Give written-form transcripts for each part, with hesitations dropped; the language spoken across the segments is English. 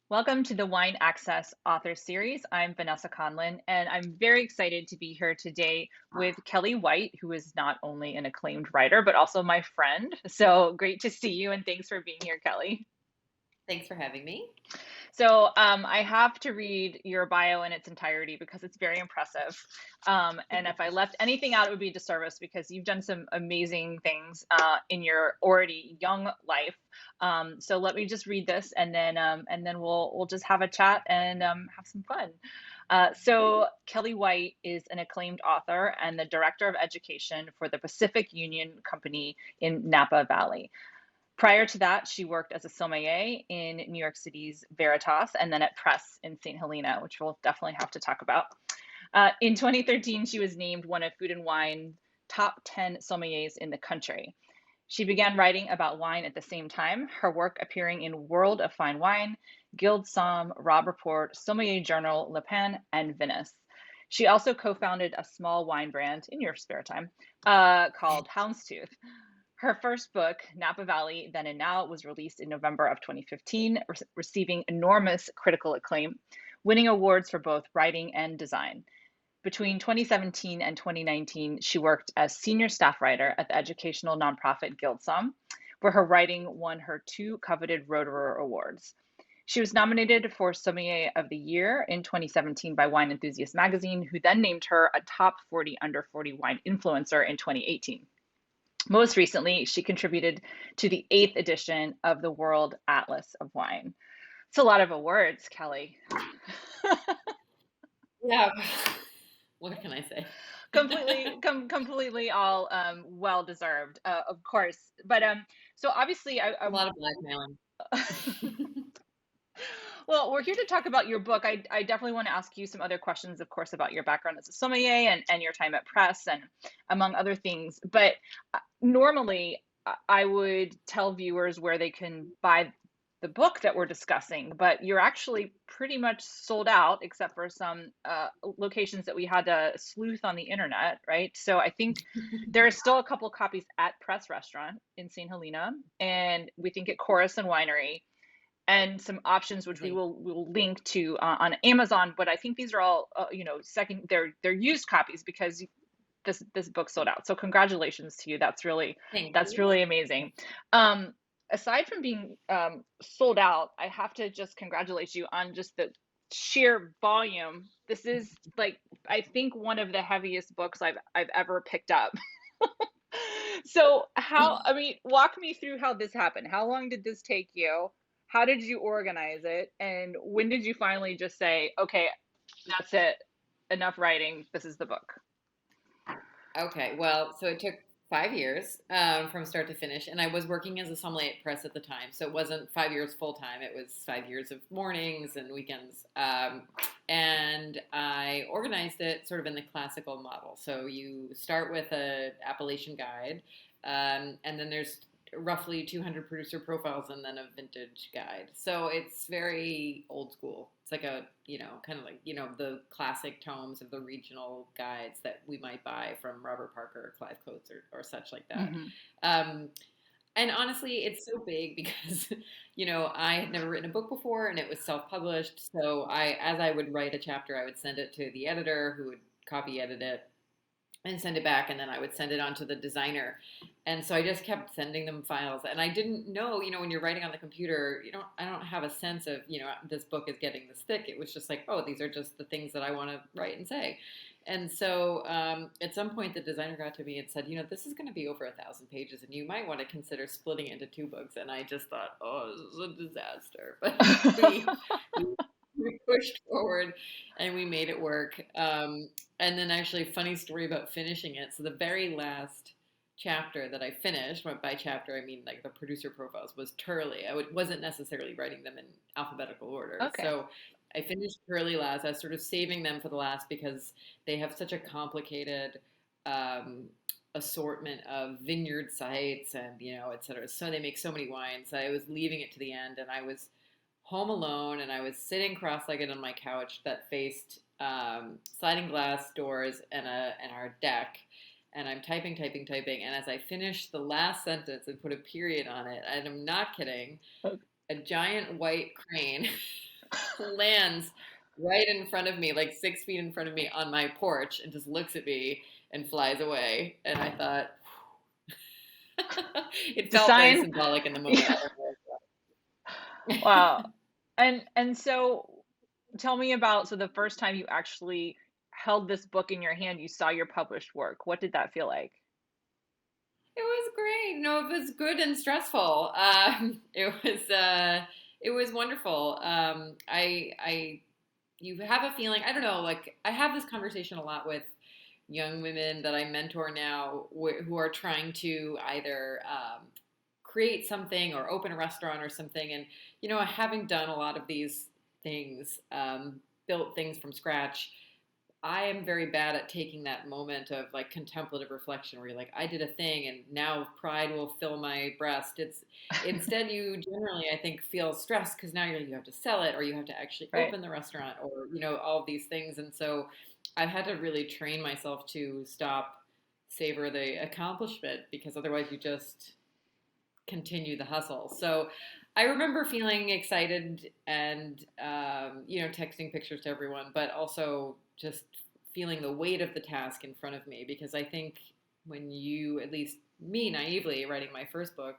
Welcome to the Wine Access Author Series. I'm Vanessa Conlin, and I'm very excited to be here today with Kelli White, who is not only an acclaimed writer, but also my friend. So great to see you, and thanks for being here, Kelli. Thanks for having me. So I have to read your bio in its entirety because it's very impressive. And if I left anything out, it would be a disservice because you've done some amazing things in your already young life. So let me just read this, and then we'll just have a chat and have some fun. So Kelli White is an acclaimed author and the director of education for the Pacific Union Company in Napa Valley. Prior to that, she worked as a sommelier in New York City's Veritas and then at Press in St. Helena, which we'll definitely have to talk about. In 2013, she was named one of Food and Wine's top 10 sommeliers in the country. She began writing about wine at the same time, her work appearing in World of Fine Wine, GuildSomm, Robb Report, Sommelier Journal, Le Pen, and Vinous. She also co-founded a small wine brand in your spare time called Houndstooth. Her first book, Napa Valley, Then and Now, was released in November of 2015, receiving enormous critical acclaim, winning awards for both writing and design. Between 2017 and 2019, she worked as senior staff writer at the educational nonprofit GuildSomm, where her writing won her two coveted Roederer Awards. She was nominated for Sommelier of the Year in 2017 by Wine Enthusiast magazine, who then named her a top 40 under 40 wine influencer in 2018. Most recently, she contributed to the eighth edition of the World Atlas of Wine. It's a lot of awards, Kelli. Yeah. What can I say? Completely all well deserved, of course. But so obviously, A lot of blackmailing. well, we're here to talk about your book. I definitely want to ask you some other questions, of course, about your background as a sommelier and your time at Press and among other things. But normally, I would tell viewers where they can buy the book that we're discussing, but you're actually pretty much sold out, except for some locations that we had to sleuth on the internet, right? So I think there are still a couple copies at Press Restaurant in St. Helena, and we think at Chorus and Winery and some options which we will link to on Amazon. But I think these are all second they're used copies because this book sold out. So congratulations to you. Thank That's you. really amazing. Um, Aside from being sold out, I have to just congratulate you on just the sheer volume. This is like I think one of the heaviest books I've ever picked up. So I mean, walk me through how this happened. How long did this take you? How did you organize it? And when did you finally just say, okay, that's it, enough writing, this is the book? Okay, well, so it took 5 years from start to finish, and I was working as a sommelier at Press at the time, so it wasn't 5 years full time. It was 5 years of mornings and weekends, and I organized it sort of in the classical model. So you start with a appellation guide, and then there's roughly 200 producer profiles and then a vintage guide. So it's very old school. It's like kind of like, the classic tomes of the regional guides that we might buy from Robert Parker or Clive Coates or such like that. Hmm. Um, and honestly, it's so big because, I had never written a book before and it was self-published. So as I would write a chapter, I would send it to the editor who would copy edit it and send it back, and then I would send it on to the designer. And so I just kept sending them files, and I didn't know, when you're writing on the computer, I don't have a sense of, this book is getting this thick. It was just like, oh, these are just the things that I want to write and say. And so at some point, the designer got to me and said, this is going to be over 1,000 pages, and you might want to consider splitting it into two books. And I just thought, oh, this is a disaster. But we pushed forward and we made it work. And then actually, funny story about finishing it. So the very last chapter that I finished, by chapter I mean like the producer profiles, was Turley. Wasn't necessarily writing them in alphabetical order. Okay. So I finished Turley last. I was sort of saving them for the last because they have such a complicated um, assortment of vineyard sites and, et cetera. So they make so many wines. I was leaving it to the end, and I was home alone, and I was sitting cross-legged on my couch that faced sliding glass doors and our deck. And I'm typing, typing, typing. And as I finished the last sentence and put a period on it, and I'm not kidding, Okay. a giant white crane lands right in front of me, like 6 feet in front of me on my porch, and just looks at me and flies away. And I thought, it The felt very sign. symbolic in the moment. Yeah. Wow. And so tell me about, so the first time you actually held this book in your hand, you saw your published work. What did that feel like? It was great. No, it was good and stressful. It was wonderful. You have a feeling. I don't know. Like I have this conversation a lot with young women that I mentor now, who are trying to either create something or open a restaurant or something. And having done a lot of these things, built things from scratch, I am very bad at taking that moment of like contemplative reflection where you're like, I did a thing and now pride will fill my breast. It's instead you generally, I think, feel stressed because now you have to sell it or you have to actually Right. open the restaurant or, all of these things. And so I've had to really train myself to stop, savor the accomplishment because otherwise you just continue the hustle. So I remember feeling excited and, texting pictures to everyone, but also just feeling the weight of the task in front of me because I think when you, at least me naively writing my first book,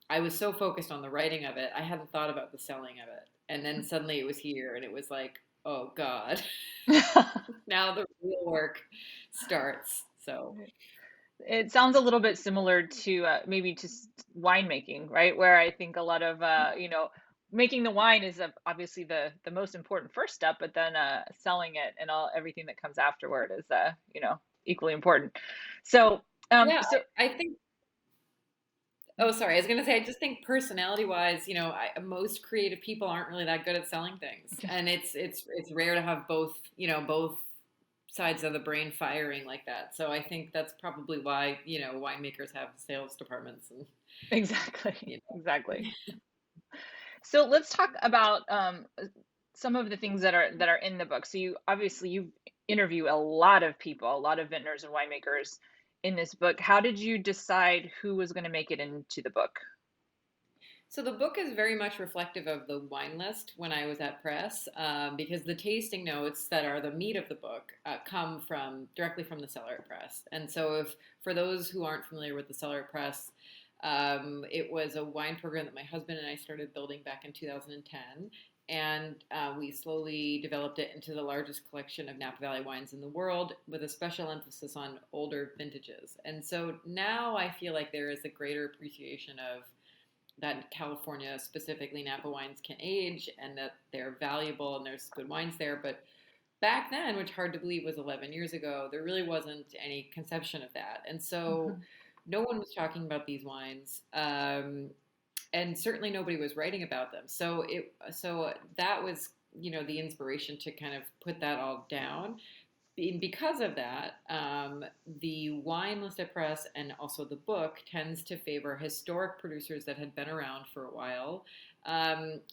I was so focused on the writing of it, I hadn't thought about the selling of it. And then suddenly it was here and it was like, oh God, now the real work starts. So It sounds a little bit similar to maybe just winemaking, right? Where I think a lot of making the wine is obviously the most important first step, but then selling it and everything that comes afterward is equally important. So yeah, so I think. Oh, sorry. I was going to say, I just think personality wise, most creative people aren't really that good at selling things. And it's rare to have both sides of the brain firing like that. So I think that's probably why, winemakers have sales departments and, exactly, you exactly. know. So let's talk about some of the things that are in the book. So you interview a lot of people, a lot of vintners and winemakers in this book. How did you decide who was going to make it into the book? So the book is very much reflective of the wine list when I was at press, because the tasting notes that are the meat of the book come from directly from the cellar at press. And so, if for those who aren't familiar with the cellar at press, it was a wine program that my husband and I started building back in 2010. And we slowly developed it into the largest collection of Napa Valley wines in the world, with a special emphasis on older vintages. And so now I feel like there is a greater appreciation of that California, specifically Napa wines, can age and that they're valuable and there's good wines there. But back then, which hard to believe was 11 years ago, there really wasn't any conception of that. And so Mhm. no one was talking about these wines. And certainly nobody was writing about them. So that was, the inspiration to kind of put that all down. Because of that, the wine listed press and also the book tends to favor historic producers that had been around for a while,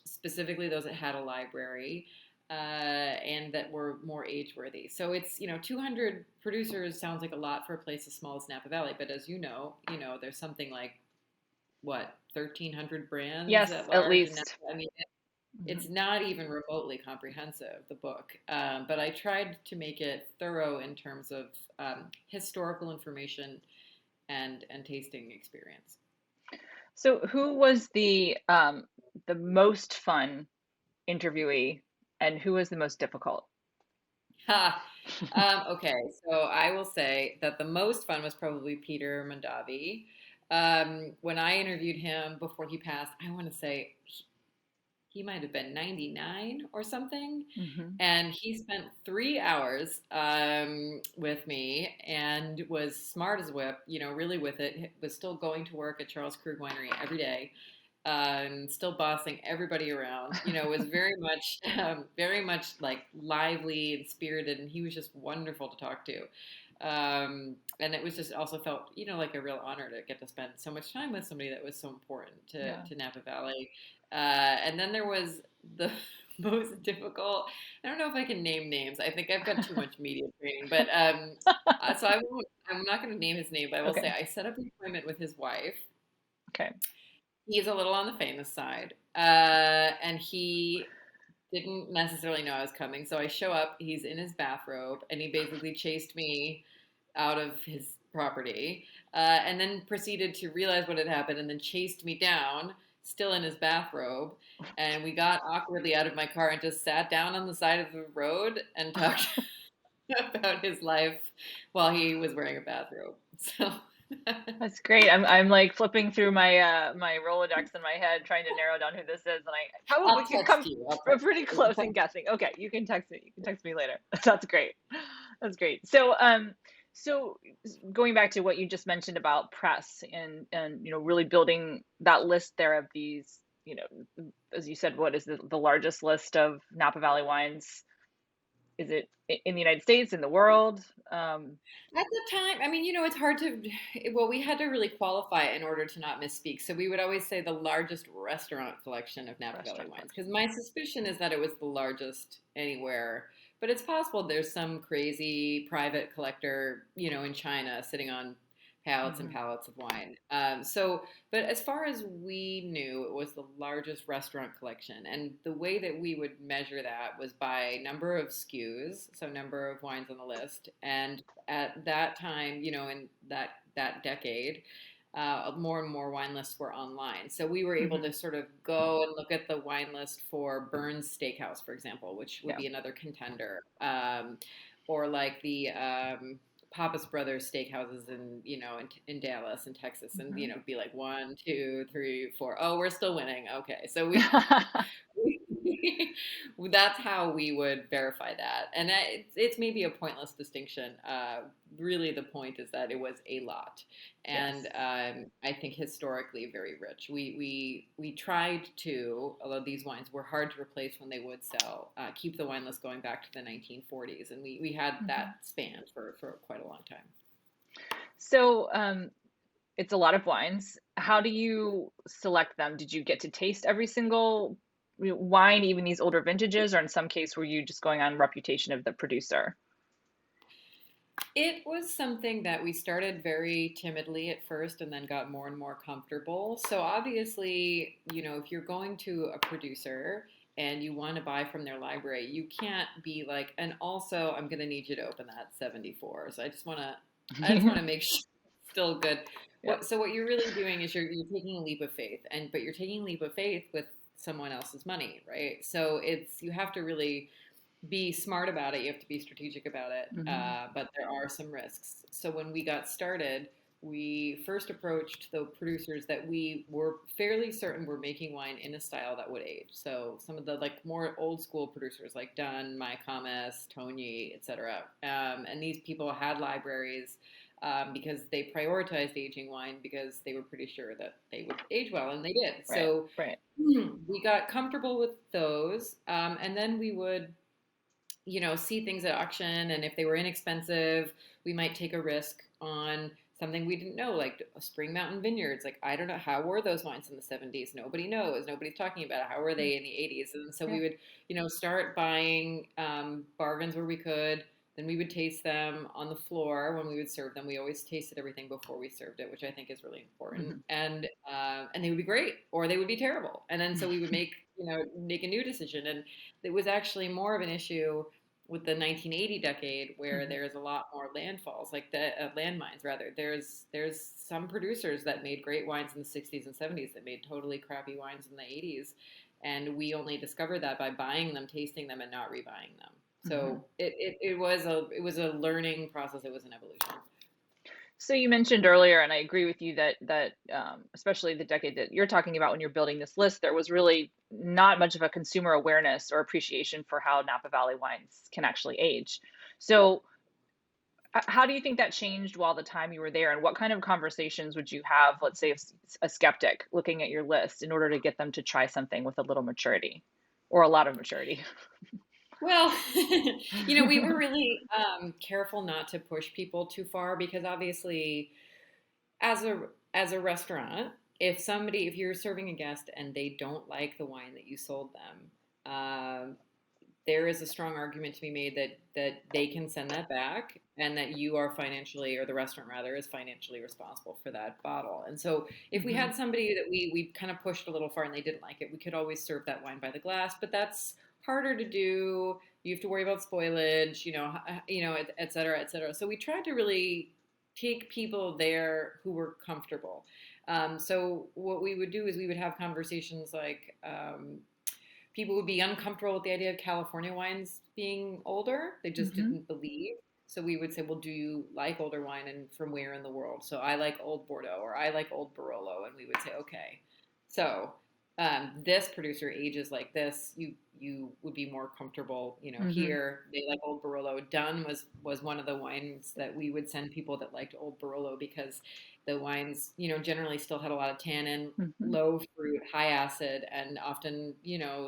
specifically those that had a library. And that were more age worthy. So it's 200 producers sounds like a lot for a place as small as Napa Valley, but as there's something like what 1,300 brands Yes, at at large, and Napa. least. I mean, Mhm. it's not even remotely comprehensive, the book, but I tried to make it thorough in terms of historical information and tasting experience. So who was the most fun interviewee and who was the most difficult? Ha! Okay, so I will say that the most fun was probably Peter Mondavi. When I interviewed him before he passed, I want to say he might have been 99 or something. Hmm. And he spent 3 hours with me and was smart as a whip, really with it. Was still going to work at Charles Krug Winery every day, still bossing everybody around. Was very much like lively and spirited, and he was just wonderful to talk to. And it was just also felt, like a real honor to get to spend so much time with somebody that was so important Yeah. to Napa Valley. And then there was the most difficult. I don't know if I can name names. I think I've got too much media training, but so I won't. I'm not going to name his name, but I will say Okay. I set up an appointment with his wife. Okay. He's a little on the famous side, and he didn't necessarily know I was coming. So I show up, he's in his bathrobe, and he basically chased me out of his property, and then proceeded to realize what had happened and then chased me down, still in his bathrobe. And we got awkwardly out of my car and just sat down on the side of the road and talked about his life while he was wearing a bathrobe. So That's great. I'm like flipping through my my Rolodex in my head, trying to narrow down who this is, and I probably I'll could text come you. I'll pretty text close in guessing. Okay, you can text me. You can text me later. That's great. That's great. So so going back to what you just mentioned about press and really building that list there of these, as you said, what is the largest list of Napa Valley wines? Is it in the United States, in the world? At the time, I mean, it's hard to, well, we had to really qualify it in order to not misspeak. So we would always say the largest restaurant collection of Napa Valley Restaurant wines, collection. because my suspicion is that it was the largest anywhere. But it's possible there's some crazy private collector, in China sitting on pallets and Hmm. pallets of wine. But as far as we knew, it was the largest restaurant collection. And the way that we would measure that was by number of SKUs, so number of wines on the list. And at that time, in that decade, more and more wine lists were online. So we were able Hmm. to sort of go and look at the wine list for Burns Steakhouse, for example, which would Yeah. be another contender, or like the Pappas Brothers steakhouses in Dallas and Texas, and Hmm. be like 1, 2, 3, 4. Oh, we're still winning. Okay, so we that's how we would verify that. And it's maybe a pointless distinction. Really, the point is that it was a lot, and Yes. I think historically very rich. We tried to, although these wines were hard to replace when they would sell, keep the wine list going back to the 1940s, and we had Hmm. that span for quite a long time. So, it's a lot of wines. How do you select them? Did you get to taste every single wine, even these older vintages, or in some case, were you just going on reputation of the producer? It was something that we started very timidly at first and then got more and more comfortable. So obviously, if you're going to a producer and you want to buy from their library, you can't be like, and also I'm going to need you to open that 74. So I just want to make sure it's still good. Yeah. So what you're really doing is you're taking a leap of faith, but you're taking a leap of faith with someone else's money, right? So you have to really be smart about it. You have to be strategic about it. Hmm. But there are some risks. So when we got started, we first approached the producers that we were fairly certain were making wine in a style that would age. So some of the like more old school producers like Dunn, My Thomas, Tony, etc. And these people had libraries because they prioritized aging wine because they were pretty sure that they would age well, and they did. Right. So Right. we got comfortable with those, and then we would see things at auction, and if they were inexpensive, we might take a risk on something we didn't know, like Spring Mountain Vineyards. Like, I don't know, how were those wines in the 70s? Nobody knows. Nobody's talking about it. How were Mm. they in the 80s? And so Yeah. we would, start buying bargains where we could. Then we would taste them on the floor when we would serve them. We always tasted everything before we served it, which I think is really important. Hmm. And they would be great, or they would be terrible. And then so we would make a new decision. And it was actually more of an issue with the 1980 decade, where Hmm. there's a lot more landfalls, like the landmines rather. There's some producers that made great wines in the 60s and 70s that made totally crappy wines in the 80s, and we only discovered that by buying them, tasting them, and not rebuying them. Hmm. So it was a learning process. It was an evolution. So you mentioned earlier, and I agree with you that especially the decade that you're talking about when you're building this list, there was really not much of a consumer awareness or appreciation for how Napa Valley wines can actually age. So how do you think that changed while the time you were there, and what kind of conversations would you have, let's say, if a skeptic looking at your list in order to get them to try something with a little maturity or a lot of maturity? Well, we were really careful not to push people too far, because obviously, as a restaurant, if you're serving a guest and they don't like the wine that you sold them, there is a strong argument to be made that they can send that back, and that you are financially, or the restaurant rather, is financially responsible for that bottle. And so if we Hmm. had somebody that we kind of pushed a little far and they didn't like it, we could always serve that wine by the glass. But that's harder to do. You have to worry about spoilage, et cetera, et cetera. So we tried to really take people there who were comfortable. So what we would do is we would have conversations like people would be uncomfortable with the idea of California wines being older. They just Mm-hmm. didn't believe. So we would say, well, do you like older wine and from where in the world? So I like Old Bordeaux or I like Old Barolo. And we would say, okay, so this producer ages like this. You would be more comfortable, Mm-hmm. here. They like Old Barolo. Dun was one of the wines that we would send people that liked Old Barolo because the wines, generally still had a lot of tannin, Mm-hmm. low fruit, high acid, and often,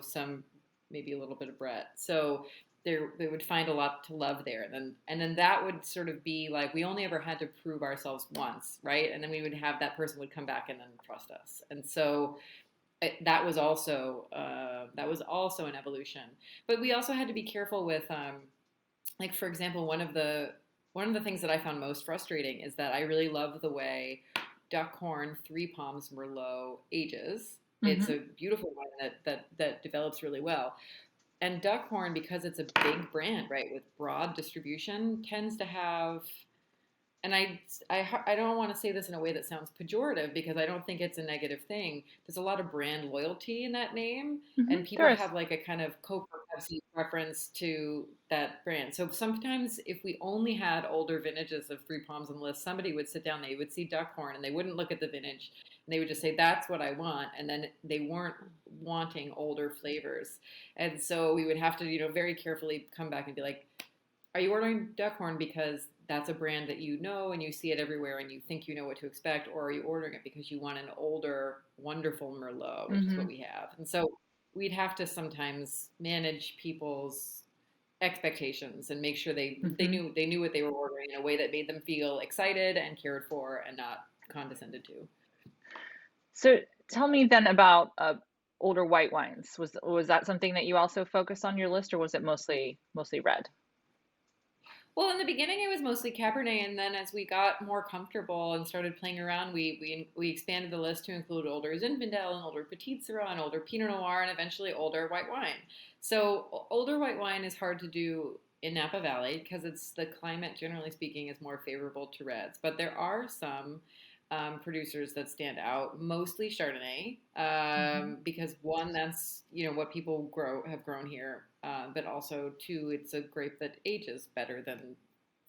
some maybe a little bit of Brett. So they would find a lot to love there. And then that would sort of be like we only ever had to prove ourselves once, right? And then we would have that person would come back and then trust us. And so that was also an evolution. But we also had to be careful with like for example, one of the things that I found most frustrating is that I really love the way Duckhorn Three Palms Merlot ages. It's Mm-hmm. a beautiful wine that develops really well. And Duckhorn, because it's a big brand, right, with broad distribution, tends to have, and I don't want to say this in a way that sounds pejorative because I don't think it's a negative thing. There's a lot of brand loyalty in that name, Mm-hmm. and people There is. have like a kind of Coke or Pepsi preference to that brand. So sometimes if we only had older vintages of Three Palms on the list, somebody would sit down, they would see Duckhorn, and they wouldn't look at the vintage, and they would just say, "That's what I want," and then they weren't wanting older flavors, and so we would have to, very carefully come back and be like, are you ordering Duckhorn because that's a brand that you know and you see it everywhere and you think you know what to expect, or are you ordering it because you want an older, wonderful Merlot, which is Mm-hmm. what we have? And so we'd have to sometimes manage people's expectations and make sure they Mm-hmm. knew what they were ordering in a way that made them feel excited and cared for and not condescended to. So tell me then about older white wines. Was that something that you also focused on your list, or was it mostly red? Well, in the beginning, it was mostly Cabernet, and then as we got more comfortable and started playing around, we expanded the list to include older Zinfandel and older Petit Syrah and older Pinot Noir and eventually older white wine. So older white wine is hard to do in Napa Valley because it's the climate, generally speaking, is more favorable to reds. But there are some producers that stand out, mostly Chardonnay, Mm-hmm. because one, that's what people have grown here, but also two, it's a grape that ages better than,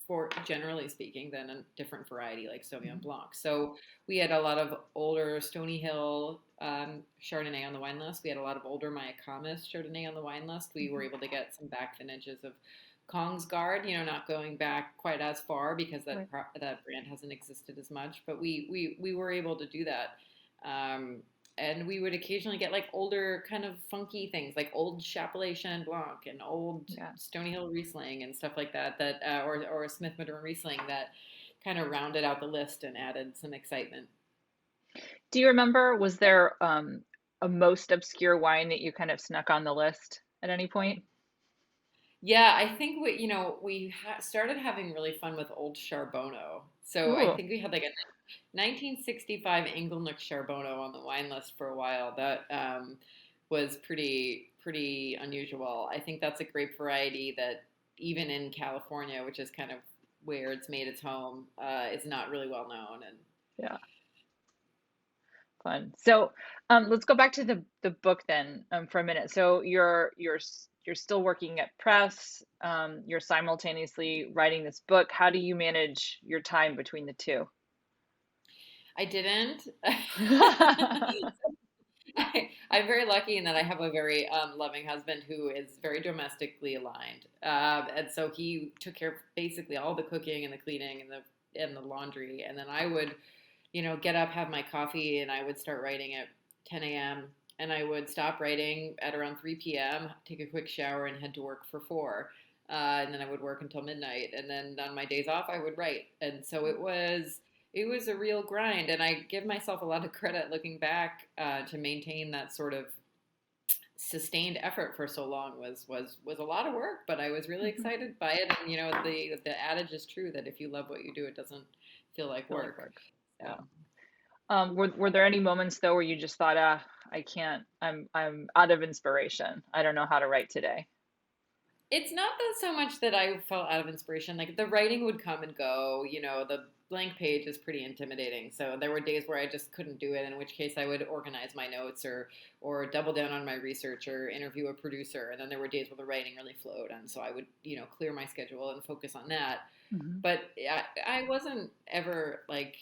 for generally speaking, than a different variety like Sauvignon Mm-hmm. Blanc. So we had a lot of older Stony Hill Chardonnay on the wine list. We had a lot of older Mayacamas Chardonnay on the wine list. We were Mm-hmm. able to get some back vintages of Kongsgard, not going back quite as far because Right. that brand hasn't existed as much, but we were able to do that. And we would occasionally get like older kind of funky things like old Chapelet Chenin Blanc and old Yeah. Stony Hill Riesling and stuff like that, or a Smith Madern Riesling that kind of rounded out the list and added some excitement. Do you remember, was there a most obscure wine that you kind of snuck on the list at any point? Yeah, I think we started having really fun with old Charbonneau. So I Ooh. think we had like a 1965 Inglenook Charbonneau on the wine list for a while. That was pretty unusual. I think that's a grape variety that even in California, which is kind of where it's made its home, is not really well known. And Yeah, fun. So let's go back to the book then for a minute. So you're still working at press. You're simultaneously writing this book. How do you manage your time between the two? I didn't. I'm very lucky in that I have a very loving husband who is very domestically aligned, and so he took care of basically all the cooking and the cleaning and the laundry, and then I would, get up, have my coffee, and I would start writing at 10 a.m. and I would stop writing at around 3 p.m., take a quick shower, and head to work for 4. And then I would work until midnight, and then on my days off, I would write, and so it was a real grind, and I give myself a lot of credit looking back to maintain that sort of sustained effort for so long was a lot of work, but I was really Mhm. excited by it. And the adage is true that if you love what you do, it doesn't feel like Feel like work. work. So Yeah. Were there any moments though where you just thought, I can't, I'm out of inspiration. I don't know how to write today. It's not that so much that I felt out of inspiration. Like the writing would come and go. The blank page is pretty intimidating. So there were days where I just couldn't do it. In which case, I would organize my notes or double down on my research or interview a producer. And then there were days where the writing really flowed, and so I would clear my schedule and focus on that. Hmm. But I wasn't ever like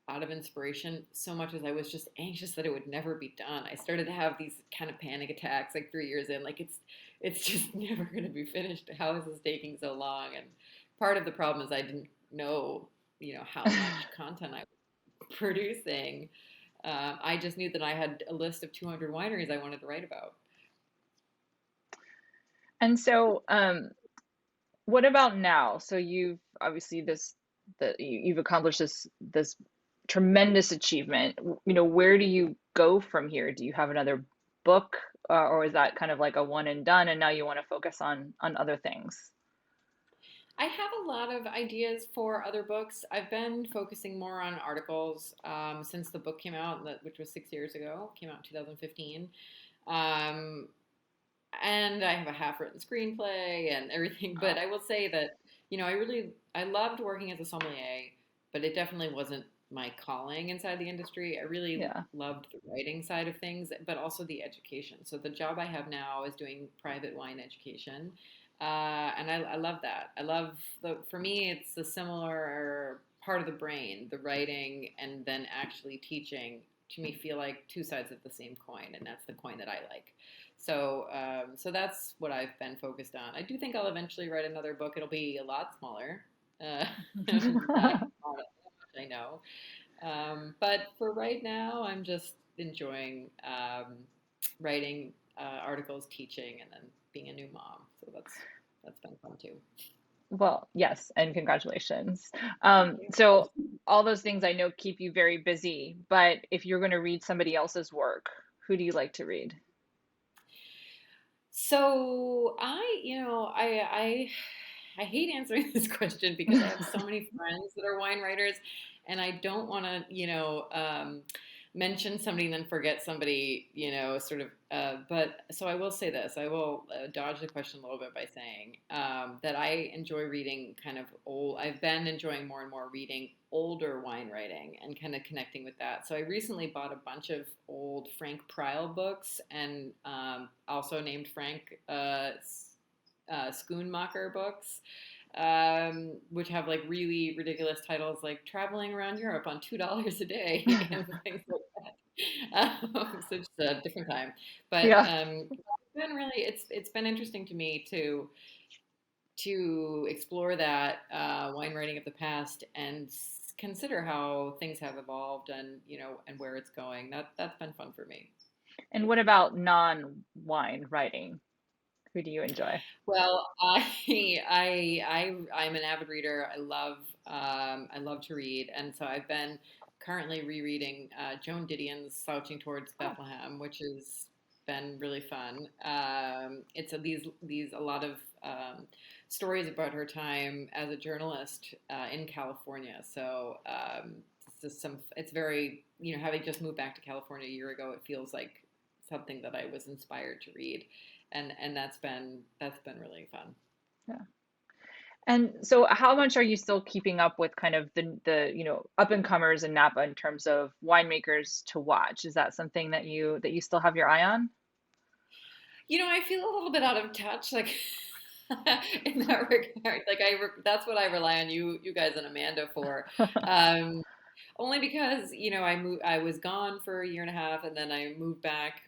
out of inspiration so much as I was just anxious that it would never be done. I started to have these kind of panic attacks like 3 years in, like it's just never going to be finished. How is this taking so long? And part of the problem is I didn't know, how much content I was producing. I just knew that I had a list of 200 wineries I wanted to write about. And so, what about now? So you've obviously you've accomplished this tremendous achievement. Where do you go from here? Do you have another book, or is that kind of like a one and done, and now you want to focus on other things? I have a lot of ideas for other books. I've been focusing more on articles since the book came out, which was 6 years ago. Came out in 2015. Um, and I have a half-written screenplay and everything. But Wow. I will say that I loved working as a sommelier, but it definitely wasn't my calling inside the industry. I really Yeah. loved the writing side of things, but also the education. So the job I have now is doing private wine education, and I love that. I love for me, it's a similar part of the brain, the writing and then actually teaching. To me, feel like two sides of the same coin, and that's the coin that I like. So that's what I've been focused on. I do think I'll eventually write another book. It'll be a lot smaller. Uh, I know. But for right now, I'm just enjoying writing articles, teaching, and then being a new mom. So that's been fun too. Well, yes, and congratulations. Thank you. So all those things I know keep you very busy, but if you're going to read somebody else's work, who do you like to read? So I hate answering this question because I have so many friends that are wine writers, and I don't want to, mention somebody and then forget somebody, sort of. But so I will say this: I will dodge the question a little bit by saying that I enjoy reading kind of old. I've been enjoying more and more reading older wine writing and kind of connecting with that. So I recently bought a bunch of old Frank Pryl books and also named Frank Schoonmaker books, which have like really ridiculous titles like "Traveling Around Europe on $2 a Day" and things like that. So just a different time, but Yeah. it's been interesting to me to explore that wine writing of the past and consider how things have evolved and and where it's going. That's been fun for me. And what about non-wine writing? Who do you enjoy? Well, I'm an avid reader. I love to read, and so I've been currently rereading Joan Didion's "Slouching Towards Oh, Bethlehem," which has been really fun. It's a lot of stories about her time as a journalist in California. So it's very having just moved back to California a year ago, it feels like something that I was inspired to read, and that's been really fun. yeah. And so how much are you still keeping up with kind of the up and comers in Napa in terms of winemakers to watch? Is that something that you still have your eye on? I feel a little bit out of touch, like in that regard. Like that's what I rely on you guys and Amanda for. Um, Only because I was gone for a year and a half, and then I moved back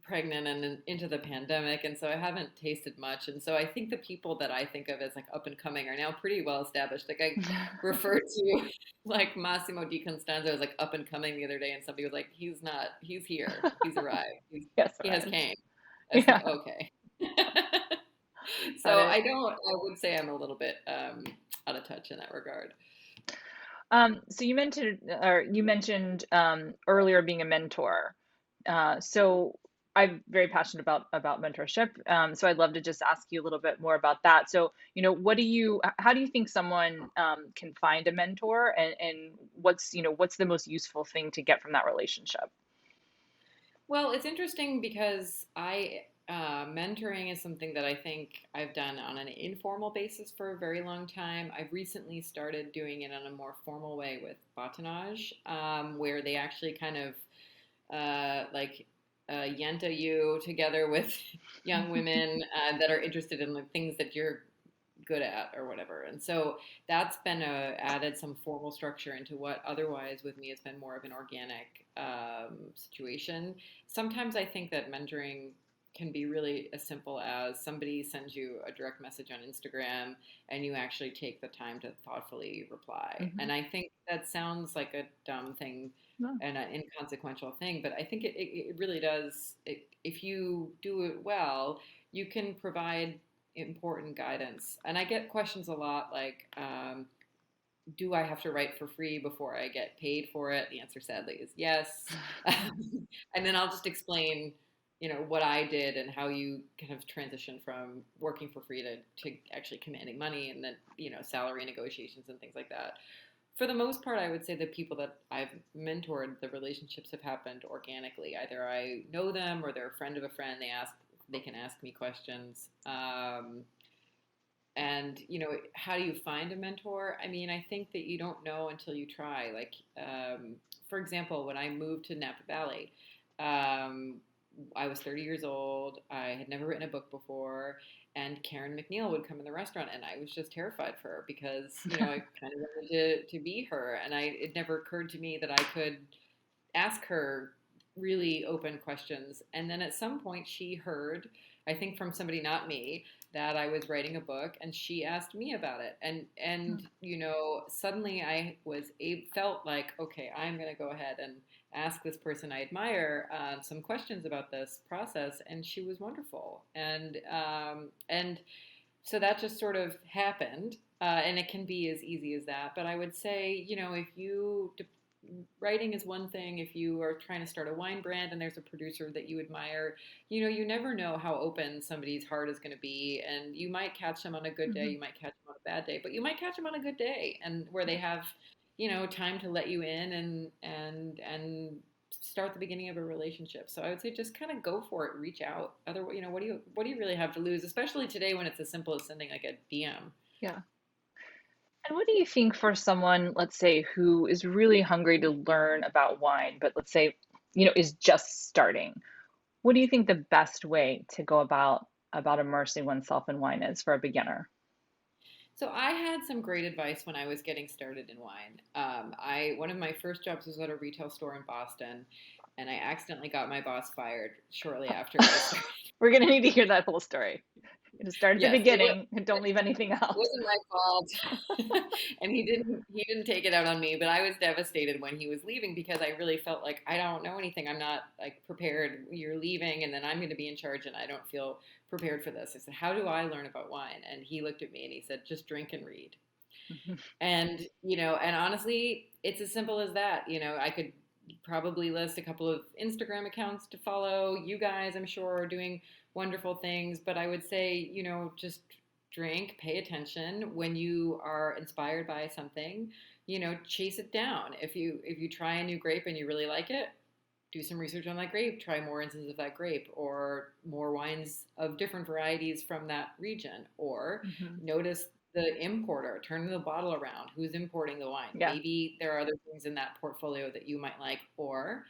pregnant and then into the pandemic, and so I haven't tasted much. And so I think the people that I think of as like up and coming are now pretty well established. Like I referred to like Massimo Di Constanzo as like up and coming the other day, and somebody was like, "He's not. He's here. He's arrived. Yes, He has right. came." I was like, Yeah, "Okay." got So it. I would say I'm a little bit out of touch in that regard. So you mentioned earlier being a mentor. So I'm very passionate about mentorship. So I'd love to just ask you a little bit more about that. So, how do you think someone can find a mentor, and what's the most useful thing to get from that relationship? Well, it's interesting because mentoring is something that I think I've done on an informal basis for a very long time. I've recently started doing it in a more formal way with Batonage, where they actually kind of like yenta you together with young women that are interested in the things that you're good at or whatever. And so that's been added some formal structure into what otherwise with me has been more of an organic situation. Sometimes I think that mentoring can be really as simple as somebody sends you a direct message on Instagram and you actually take the time to thoughtfully reply. Hmm. And I think that sounds like a dumb thing No. and an inconsequential thing, but I think it really does. If you do it well, you can provide important guidance. And I get questions a lot like, do I have to write for free before I get paid for it? The answer, sadly, is yes. And then I'll just explain, what I did and how you kind of transition from working for free to actually commanding money and then, salary negotiations and things like that. For the most part, I would say the people that I've mentored, the relationships have happened organically. Either I know them or they're a friend of a friend. They can ask me questions. And how do you find a mentor? I mean, I think that you don't know until you try. Like, for example, when I moved to Napa Valley, um, I was 30 years old. I had never written a book before, and Karen McNeil would come in the restaurant, and I was just terrified for her because I kind of wanted to be her, and it never occurred to me that I could ask her really open questions. And then at some point, she heard, I think from somebody not me, that I was writing a book, and she asked me about it. And suddenly felt like, okay, I'm going to go ahead and ask this person I admire some questions about this process, and she was wonderful. And so that just sort of happened. And it can be as easy as that. But I would say, if writing is one thing. If you are trying to start a wine brand and there's a producer that you admire, you never know how open somebody's heart is going to be. And you might catch them on a good day, Hmm. you might catch them on a bad day, but you might catch them on a good day and where they have, time to let you in and start the beginning of a relationship. So I would say just kind of go for it, reach out. Otherwise, what do you really have to lose, especially today when it's as simple as sending like a DM. Yeah. And what do you think for someone, let's say, who is really hungry to learn about wine, but let's say, is just starting? What do you think the best way to go about immersing oneself in wine is for a beginner? So I had some great advice when I was getting started in wine. I One of my first jobs was at a retail store in Boston, and I accidentally got my boss fired shortly after I started. We're gonna need to hear that whole story. You just start at the Yes, beginning and don't leave anything it out. wasn't my fault, and he didn't take it out on me. But I was devastated when he was leaving because I really felt like I don't know anything. I'm not like prepared. You're leaving, and then I'm going to be in charge, and I don't feel prepared for this. I said, "How do I learn about wine?" And he looked at me and he said, "Just drink and read." And and honestly, it's as simple as that. I could probably list a couple of Instagram accounts to follow. You guys, I'm sure, are doing wonderful things, but I would say, just drink, pay attention when you are inspired by something, chase it down. If you try a new grape and you really like it, do some research on that grape, try more instances of that grape or more wines of different varieties from that region, or Hmm. notice the importer, turn the bottle around, who's importing the wine. Yeah. Maybe there are other things in that portfolio that you might like, or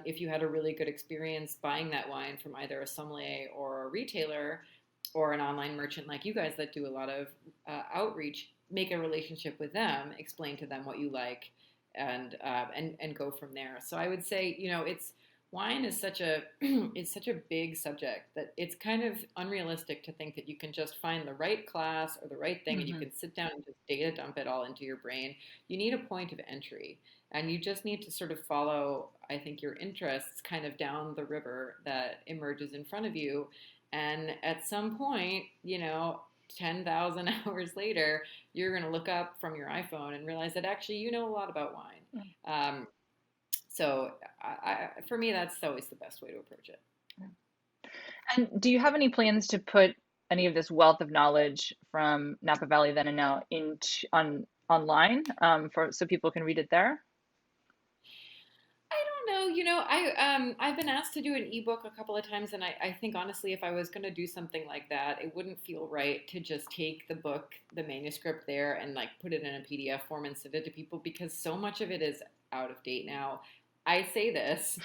if you had a really good experience buying that wine from either a sommelier or a retailer or an online merchant like you guys that do a lot of outreach, make a relationship with them, explain to them what you like, and go from there. So I would say, it's wine is such a it's such a big subject that it's kind of unrealistic to think that you can just find the right class or the right thing and you Hmm. can sit down and just data dump it all into your brain. You need a point of entry, and you just need to sort of follow, I think, your interests kind of down the river that emerges in front of you. And at some point, 10,000 hours later, you're going to look up from your iPhone and realize that actually you know a lot about wine. Um, so for me, that's always the best way to approach it. And do you have any plans to put any of this wealth of knowledge from Napa Valley then and now into online for so people can read it there? I don't know. I've been asked to do an ebook a couple of times, and I think honestly, if I was going to do something like that, it wouldn't feel right to just take the book, the manuscript there, and like put it in a PDF form and send it to people because so much of it is out of date now. I say this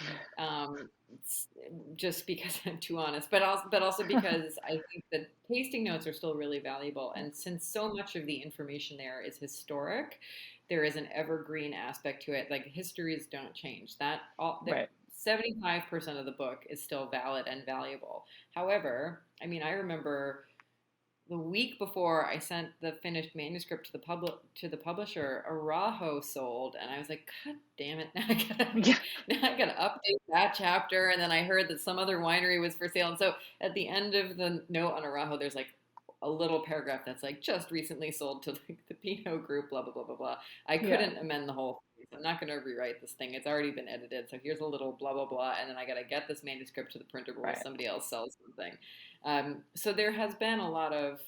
just because I'm too honest, but also because I think that tasting notes are still really valuable, and since so much of the information there is historic, there is an evergreen aspect to it. Like histories don't change. That Right. 75% of the book is still valid and valuable. However, I mean, I remember the week before I sent the finished manuscript to the publisher, Arajo sold, and I was like, God damn it! Yeah. Now I gotta update that chapter. And then I heard that some other winery was for sale, and so at the end of the note on Arajo, there's like a little paragraph that's like just recently sold to like the Pinot Group, blah blah blah blah blah. I Yeah. couldn't amend the whole thing. So I'm not going to rewrite this thing. It's already been edited. So here's a little blah blah blah, and then I got to get this manuscript to the printer before Right. somebody else sells something. So there has been a lot of.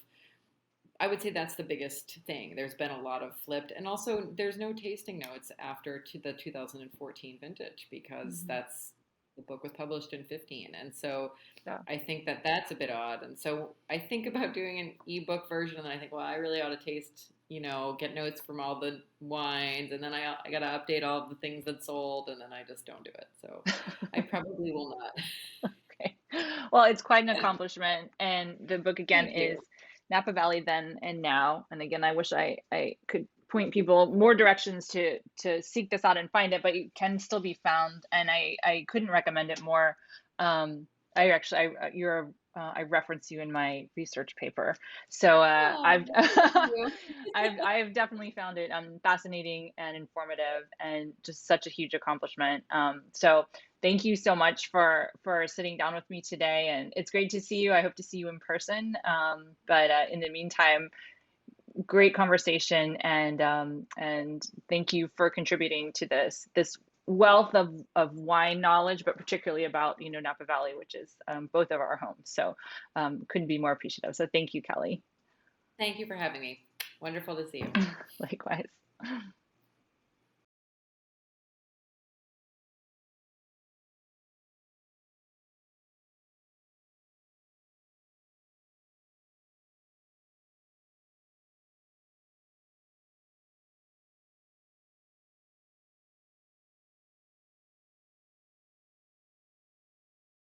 I would say that's the biggest thing. There's been a lot of flipped, and also there's no tasting notes after the 2014 vintage because Hmm. that's the book was published in 15, and so Yeah. I think that that's a bit odd. And so I think about doing an ebook version, and I think, well, I really ought to taste, get notes from all the wines, and then I got to update all the things that sold, and then I just don't do it. So I probably will not. Okay. Well, it's quite an accomplishment. And the book again Thank is you. Napa Valley Then and Now. And again, I wish I could point people more directions to seek this out and find it, but it can still be found. And I couldn't recommend it more. I actually I reference you in my research paper, so Oh, I've well, thank you. I've definitely found it fascinating and informative, and just such a huge accomplishment. So thank you so much for sitting down with me today, and it's great to see you. I hope to see you in person. But in the meantime, great conversation, and thank you for contributing to this wealth of wine knowledge, but particularly about Napa Valley, which is both of our homes. So couldn't be more appreciative. So thank you, Kelly. Thank you for having me. Wonderful to see you. Likewise.